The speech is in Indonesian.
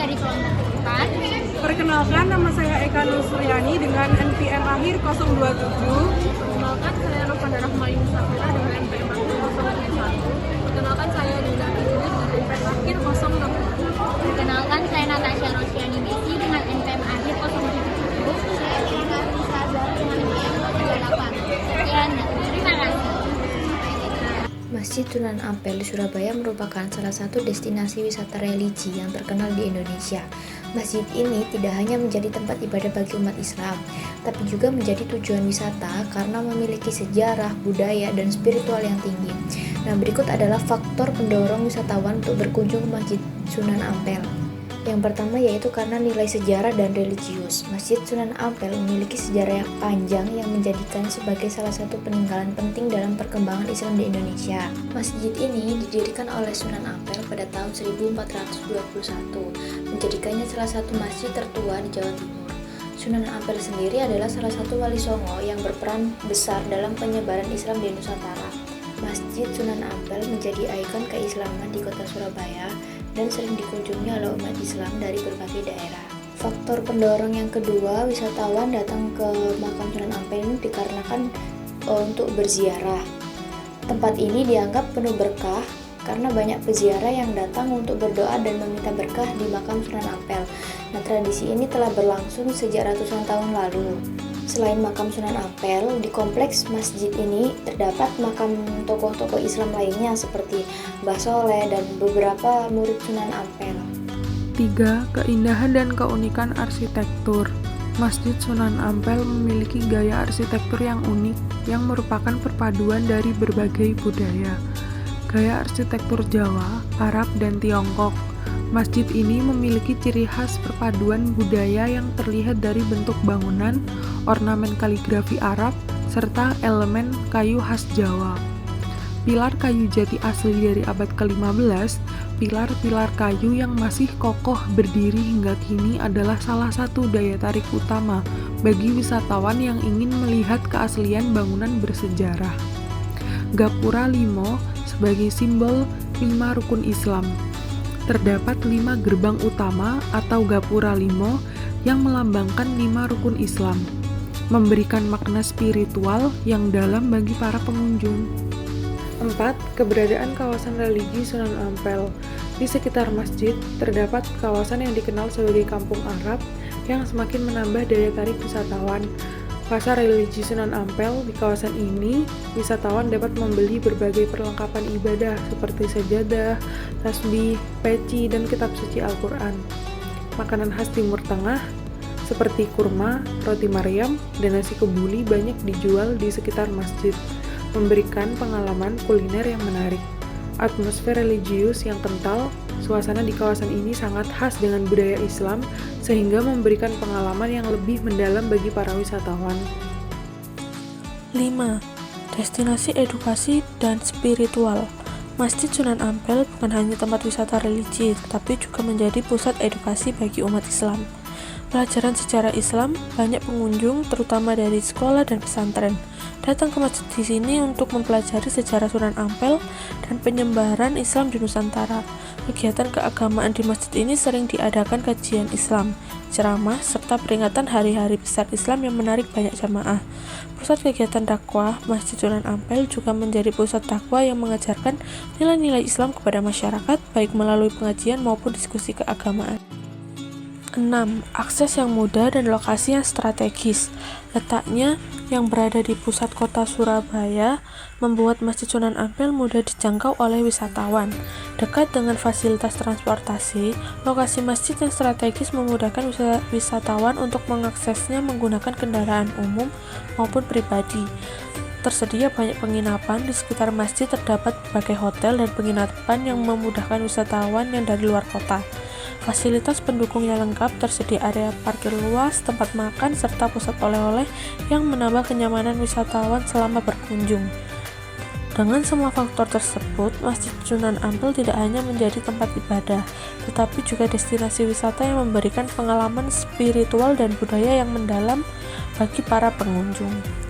dari kelompok 4. Perkenalkan, nama saya Eka Nur Suryani dengan NPM akhir 027. Perkenalkan, saya Novanda Rahmayun Safira dengan NPM akhir 061. Perkenalkan, saya Dinda Fitri dengan NPM akhir 060. Perkenalkan, saya Natasha Rosyani Messi dengan NPM akhir 077. Saya Eka Risa Zara dengan NPM 38. Sekian, terima kasih. Masjid Sunan Ampel di Surabaya merupakan salah satu destinasi wisata religi yang terkenal di Indonesia. Masjid ini tidak hanya menjadi tempat ibadah bagi umat Islam, tapi juga menjadi tujuan wisata karena memiliki sejarah, budaya, dan spiritual yang tinggi. Nah, berikut adalah faktor pendorong wisatawan untuk berkunjung ke Masjid Sunan Ampel. Yang pertama yaitu karena nilai sejarah dan religius. Masjid Sunan Ampel memiliki sejarah yang panjang yang menjadikan sebagai salah satu peninggalan penting dalam perkembangan Islam di Indonesia. Masjid ini didirikan oleh Sunan Ampel pada tahun 1421, menjadikannya salah satu masjid tertua di Jawa Timur. Sunan Ampel sendiri adalah salah satu wali songo yang berperan besar dalam penyebaran Islam di Nusantara. Masjid Sunan Ampel menjadi ikon keislaman di kota Surabaya dan sering dikunjungi oleh umat Islam dari berbagai daerah. Faktor pendorong yang kedua, wisatawan datang ke makam Sunan Ampel ini dikarenakan untuk berziarah. Tempat ini dianggap penuh berkah karena banyak peziarah yang datang untuk berdoa dan meminta berkah di makam Sunan Ampel. Nah, tradisi ini telah berlangsung sejak ratusan tahun lalu. Selain makam Sunan Ampel, di kompleks masjid ini terdapat makam tokoh-tokoh Islam lainnya seperti Mbah Soleh dan beberapa murid Sunan Ampel. 3. Keindahan dan keunikan arsitektur. Masjid Sunan Ampel memiliki gaya arsitektur yang unik yang merupakan perpaduan dari berbagai budaya. Gaya arsitektur Jawa, Arab, dan Tiongkok. Masjid ini memiliki ciri khas perpaduan budaya yang terlihat dari bentuk bangunan, ornamen kaligrafi Arab, serta elemen kayu khas Jawa. Pilar kayu jati asli dari abad ke-15, pilar-pilar kayu yang masih kokoh berdiri hingga kini adalah salah satu daya tarik utama bagi wisatawan yang ingin melihat keaslian bangunan bersejarah. Gapura Limo sebagai simbol 5 rukun Islam. Terdapat 5 gerbang utama atau Gapura Limo yang melambangkan 5 rukun Islam, memberikan makna spiritual yang dalam bagi para pengunjung. 4. Keberadaan kawasan religi Sunan Ampel. Di sekitar masjid, terdapat kawasan yang dikenal sebagai Kampung Arab yang semakin menambah daya tarik wisatawan. Pasar religi Sunan Ampel, di kawasan ini, wisatawan dapat membeli berbagai perlengkapan ibadah seperti sajadah, tasbih, peci, dan kitab suci Al-Quran. Makanan khas Timur Tengah seperti kurma, roti Maryam, dan nasi kebuli banyak dijual di sekitar masjid, memberikan pengalaman kuliner yang menarik. Atmosfer religius yang kental, suasana di kawasan ini sangat khas dengan budaya Islam sehingga memberikan pengalaman yang lebih mendalam bagi para wisatawan. 5. Destinasi edukasi dan spiritual. Masjid Sunan Ampel bukan hanya tempat wisata religi, tetapi juga menjadi pusat edukasi bagi umat Islam. Pelajaran sejarah Islam, banyak pengunjung, terutama dari sekolah dan pesantren, datang ke masjid di sini untuk mempelajari sejarah Sunan Ampel dan penyebaran Islam di Nusantara. Kegiatan keagamaan di masjid ini sering diadakan kajian Islam, ceramah, serta peringatan hari-hari besar Islam yang menarik banyak jamaah. Pusat kegiatan dakwah, Masjid Sunan Ampel juga menjadi pusat dakwah yang mengajarkan nilai-nilai Islam kepada masyarakat, baik melalui pengajian maupun diskusi keagamaan. 6. Akses yang mudah dan lokasi yang strategis. Letaknya yang berada di pusat kota Surabaya membuat Masjid Sunan Ampel mudah dijangkau oleh wisatawan. Dekat dengan fasilitas transportasi, lokasi masjid yang strategis memudahkan wisatawan untuk mengaksesnya menggunakan kendaraan umum maupun pribadi. Tersedia banyak penginapan di sekitar masjid, terdapat berbagai hotel dan penginapan yang memudahkan wisatawan yang dari luar kota. Fasilitas pendukungnya lengkap, tersedia area parkir luas, tempat makan, serta pusat oleh-oleh yang menambah kenyamanan wisatawan selama berkunjung. Dengan semua faktor tersebut, Masjid Sunan Ampel tidak hanya menjadi tempat ibadah, tetapi juga destinasi wisata yang memberikan pengalaman spiritual dan budaya yang mendalam bagi para pengunjung.